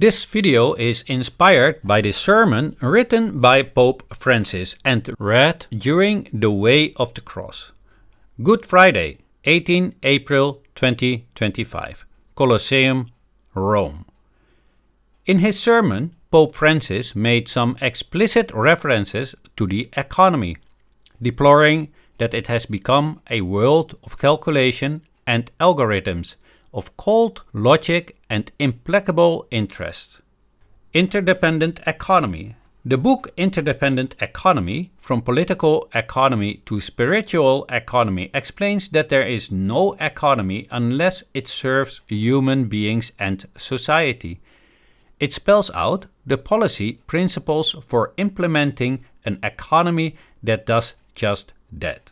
This video is inspired by the sermon written by Pope Francis and read during the Way of the Cross. Good Friday, 18 April 2025, Colosseum, Rome. In his sermon, Pope Francis made some explicit references to the economy, deploring that it has become a world of calculation and algorithms, of cold logic and implacable interest. Interdependent Economy. The book Interdependent Economy, From Political Economy to Spiritual Economy, explains that there is no economy unless it serves human beings and society. It spells out the policy principles for implementing an economy that does just that.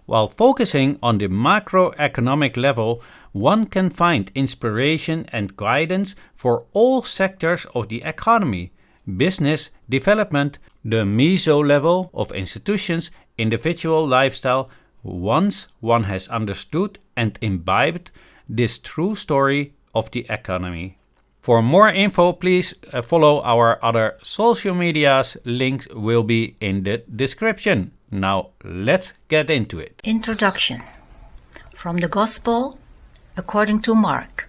While focusing on the macroeconomic level, one can find inspiration and guidance for all sectors of the economy: business, development, the meso level of institutions, individual lifestyle, once one has understood and imbibed this true story of the economy. For more info, please follow our other social medias. Links will be in the description. Now, let's get into it. Introduction. From the Gospel according to Mark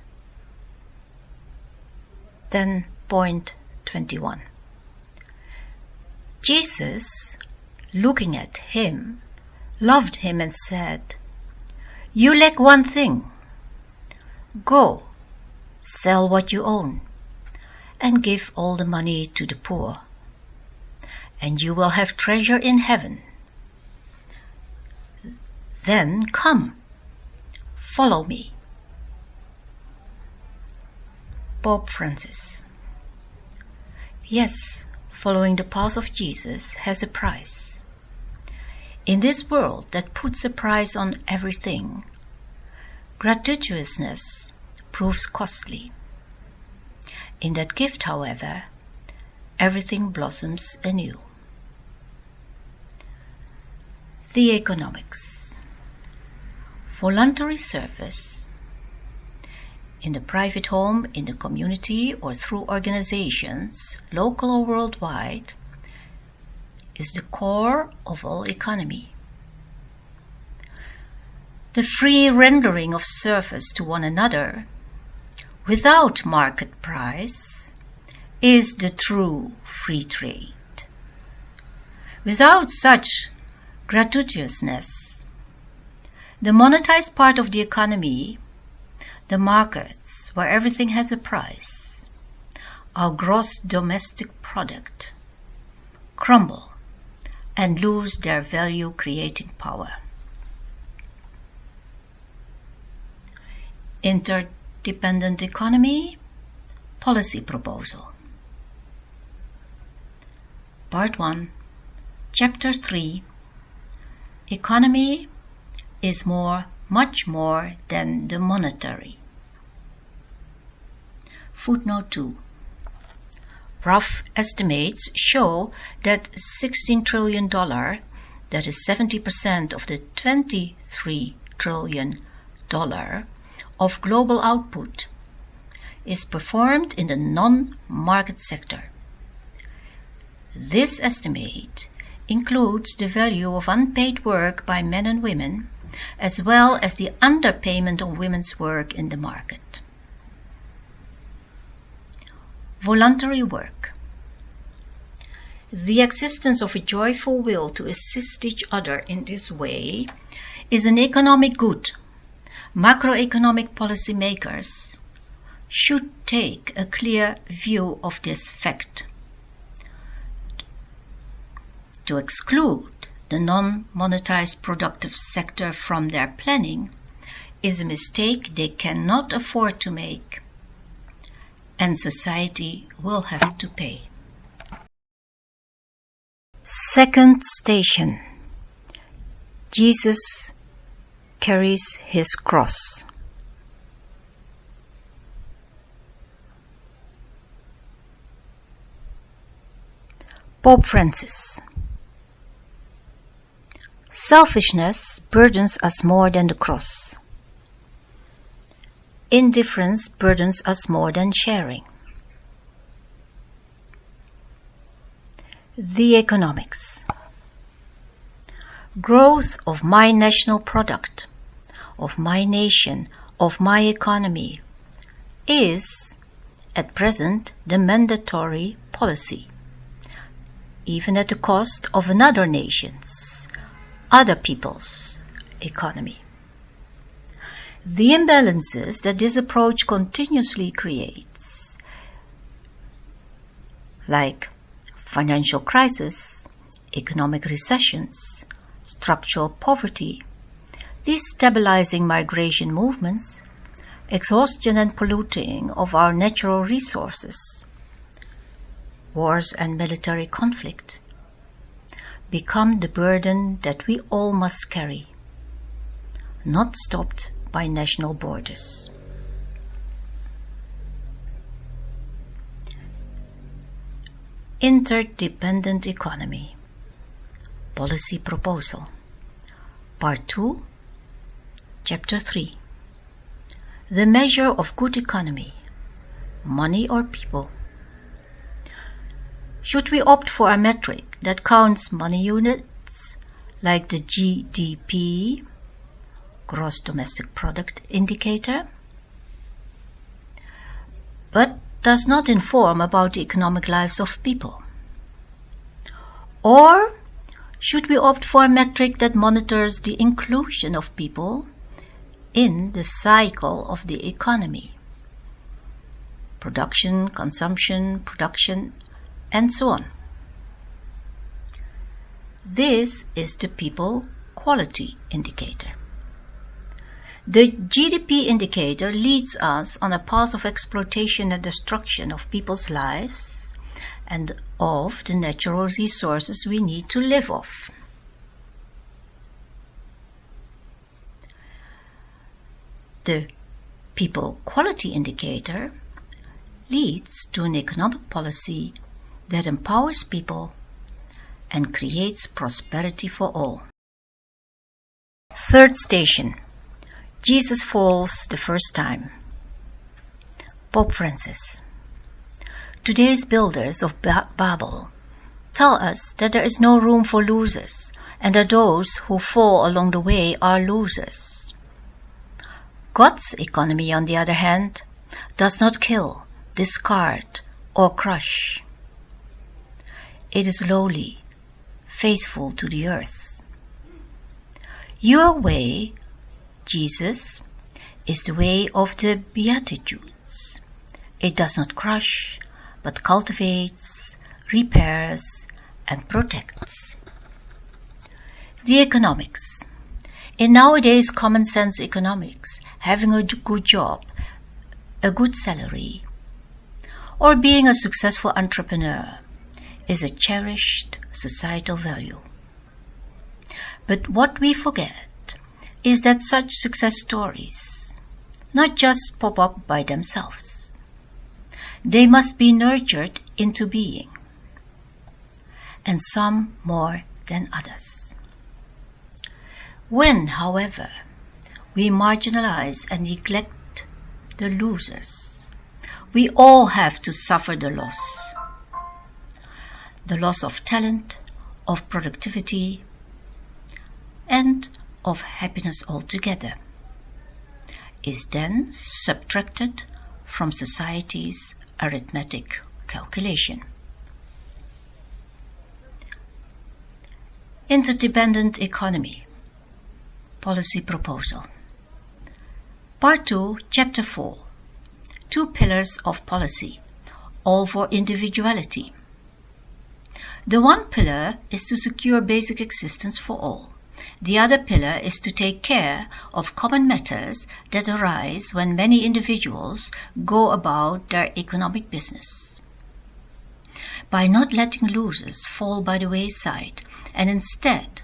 10.21. Jesus, looking at him, loved him and said, "You lack one thing. Go, sell what you own, and give all the money to the poor, and you will have treasure in heaven. Then come, follow me." Pope Francis. Yes, following the path of Jesus has a price. In this world that puts a price on everything, gratuitousness proves costly. In that gift, however, everything blossoms anew. The economics. Voluntary service in the private home, in the community, or through organizations, local or worldwide, is the core of all economy. The free rendering of service to one another without market price is the true free trade. Without such gratuitousness, the monetized part of the economy, the markets where everything has a price, our gross domestic product, crumble and lose their value-creating power. Interdependent Economy Policy Proposal. Part 1, Chapter 3. Economy is much more than the monetary. Footnote 2. Rough estimates show that $16 trillion, that is 70% of the $23 trillion of global output, is performed in the non-market sector. This estimate includes the value of unpaid work by men and women, as well as the underpayment of women's work in the market. Voluntary work. The existence of a joyful will to assist each other in this way is an economic good. Macroeconomic policymakers should take a clear view of this fact. To exclude the non-monetized productive sector from their planning is a mistake they cannot afford to make, and society will have to pay. Second station. Jesus carries his cross. Pope Francis. Selfishness burdens us more than the cross. Indifference burdens us more than sharing. The economics. Growth of my national product, of my nation, of my economy is, at present, the mandatory policy, even at the cost of another nation's, other people's economy. The imbalances that this approach continuously creates, like financial crisis, economic recessions, structural poverty, destabilizing migration movements, exhaustion and polluting of our natural resources, wars and military conflict, become the burden that we all must carry, not stopped by national borders. Interdependent Economy. Policy Proposal. Part 2, Chapter 3. The measure of good economy, money or people. Should we opt for a metric that counts money units, like the GDP, Gross Domestic Product indicator, but does not inform about the economic lives of people? Or should we opt for a metric that monitors the inclusion of people in the cycle of the economy? Production, consumption, production, and so on. This is the people quality indicator. The GDP indicator leads us on a path of exploitation and destruction of people's lives and of the natural resources we need to live off. The people quality indicator leads to an economic policy that empowers people and creates prosperity for all. Third station. Jesus falls the first time. Pope Francis. Today's builders of Babel tell us that there is no room for losers and that those who fall along the way are losers. God's economy, on the other hand, does not kill, discard, or crush. It is lowly, faithful to the earth. Your way, Jesus, is the way of the Beatitudes. It does not crush, but cultivates, repairs, and protects. The economics. In nowadays common sense economics, having a good job, a good salary, or being a successful entrepreneur is a cherished societal value. But what we forget is that such success stories not just pop up by themselves. They must be nurtured into being, and some more than others. When, however, we marginalize and neglect the losers, we all have to suffer the loss. The loss of talent, of productivity, and of happiness altogether is then subtracted from society's arithmetic calculation. Interdependent Economy. Policy Proposal. Part 2, Chapter 4. 2 pillars of policy, all for individuality. The one pillar is to secure basic existence for all. The other pillar is to take care of common matters that arise when many individuals go about their economic business. By not letting losers fall by the wayside and instead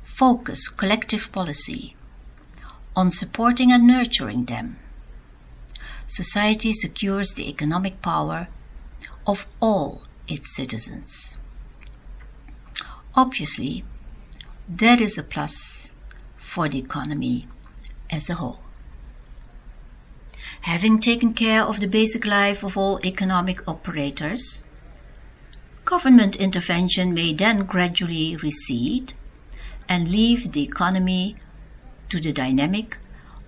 focus collective policy on supporting and nurturing them, society secures the economic power of all its citizens. Obviously, that is a plus for the economy as a whole. Having taken care of the basic life of all economic operators, Government intervention may then gradually recede and leave the economy to the dynamic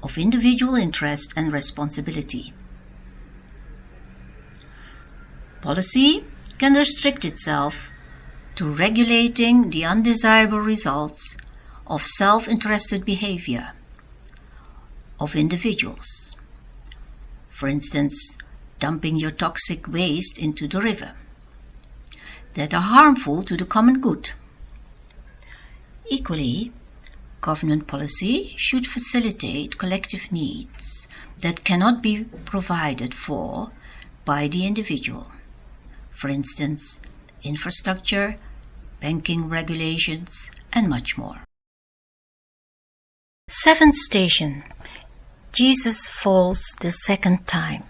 of individual interest and responsibility. Policy can restrict itself to regulating the undesirable results of self-interested behavior of individuals. For instance, dumping your toxic waste into the river, that are harmful to the common good. Equally, government policy should facilitate collective needs that cannot be provided for by the individual. For instance, infrastructure, banking regulations, and much more. Seventh station. Jesus falls the second time.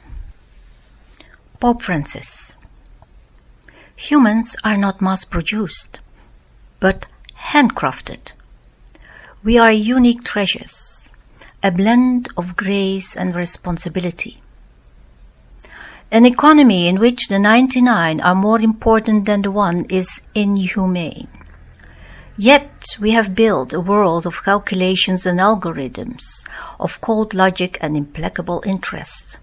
Pope Francis. Humans are not mass-produced, but handcrafted. We are unique treasures, a blend of grace and responsibility. An economy in which the 99 are more important than the one is inhumane. Yet we have built a world of calculations and algorithms, of cold logic and implacable interest.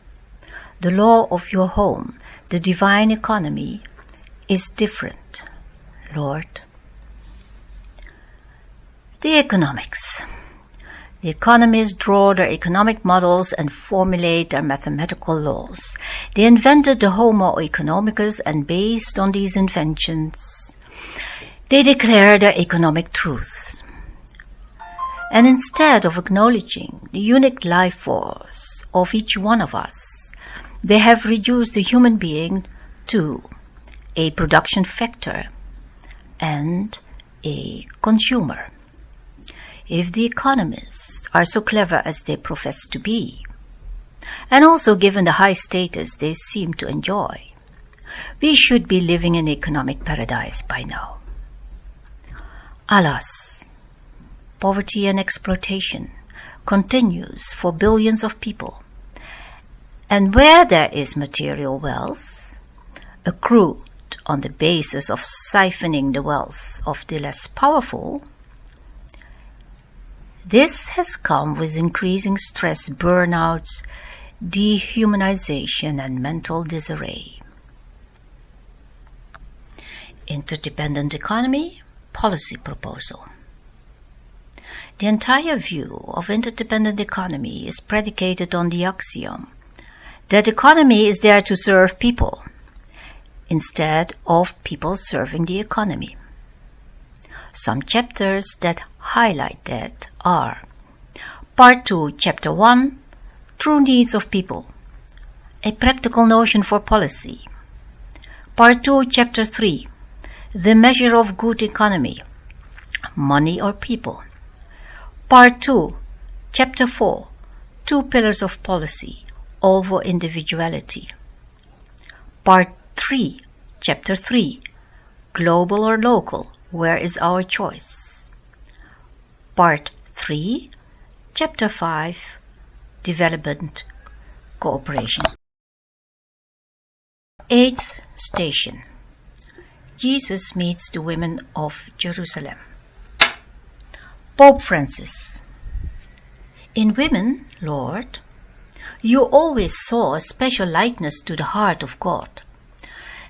The law of your home, the divine economy, is different, Lord. The economics. The economists draw their economic models and formulate their mathematical laws. They invented the Homo economicus, and based on these inventions, they declare their economic truths. And instead of acknowledging the unique life force of each one of us, they have reduced the human being to a production factor and a consumer. If the economists are so clever as they profess to be, and also given the high status they seem to enjoy, we should be living in economic paradise by now. Alas, poverty and exploitation continues for billions of people, and where there is material wealth, accrued on the basis of siphoning the wealth of the less powerful, this has come with increasing stress, burnouts, dehumanization, and mental disarray. Interdependent economy, policy proposal. The entire view of interdependent economy is predicated on the axiom that economy is there to serve people, instead of people serving the economy. Some chapters that highlight that are Part 2, Chapter 1, True Needs of People, a practical notion for policy. Part 2, Chapter 3, The Measure of Good Economy, Money or People. Part 2, Chapter 4, Two Pillars of Policy, all for individuality. Part 3, Chapter 3, Global or Local, Where is Our Choice? Part 3, Chapter 5, Development Cooperation. Eighth station. Jesus meets the women of Jerusalem. Pope Francis. In women, Lord, you always saw a special likeness to the heart of God.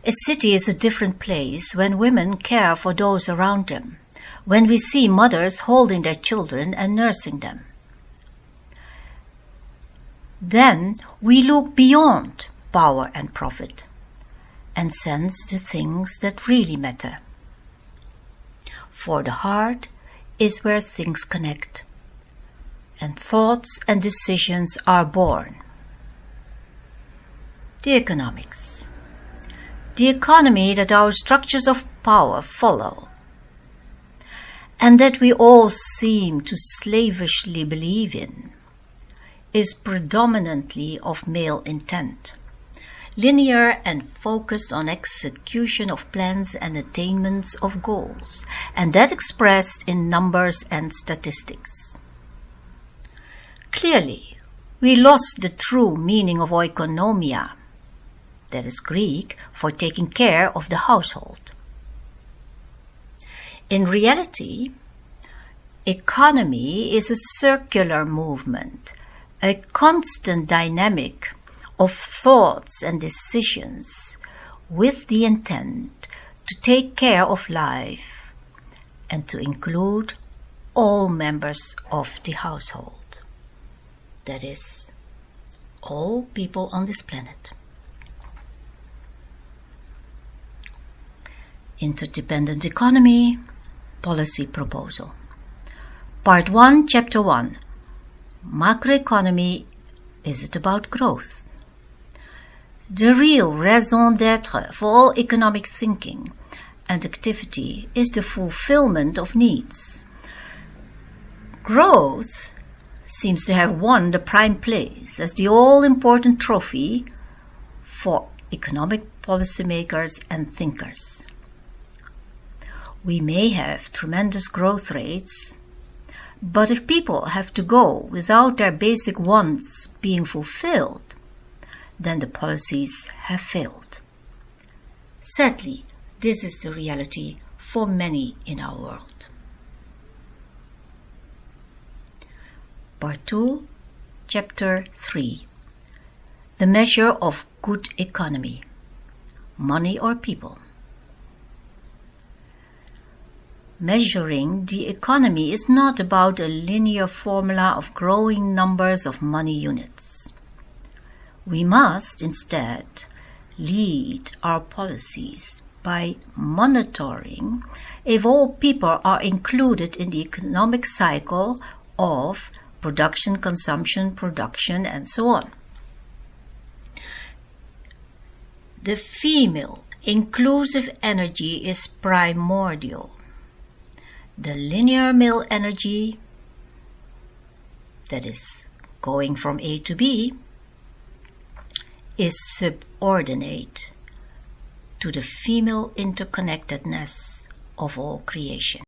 A city is a different place when women care for those around them, when we see mothers holding their children and nursing them. Then we look beyond power and profit and sense the things that really matter. For the heart is where things connect, and thoughts and decisions are born. The economics. The economy that our structures of power follow, and that we all seem to slavishly believe in, is predominantly of male intent, linear and focused on execution of plans and attainments of goals, and that expressed in numbers and statistics. Clearly, we lost the true meaning of oikonomia, that is Greek for taking care of the household, In reality, economy is a circular movement, a constant dynamic of thoughts and decisions with the intent to take care of life and to include all members of the household. That is, all people on this planet. Interdependent Economy Policy Proposal. Part 1, Chapter 1. Macroeconomy, is it about growth? The real raison d'être for all economic thinking and activity is the fulfillment of needs. Growth seems to have won the prime place as the all-important trophy for economic policymakers and thinkers. We may have tremendous growth rates, but if people have to go without their basic wants being fulfilled, then the policies have failed. Sadly, this is the reality for many in our world. Part 2, Chapter 3. The measure of good economy, money or people. Measuring the economy is not about a linear formula of growing numbers of money units. We must instead lead our policies by monitoring if all people are included in the economic cycle of production, consumption, production, and so on. The female inclusive energy is primordial. The linear male energy, that is, going from A to B, is subordinate to the female interconnectedness of all creation.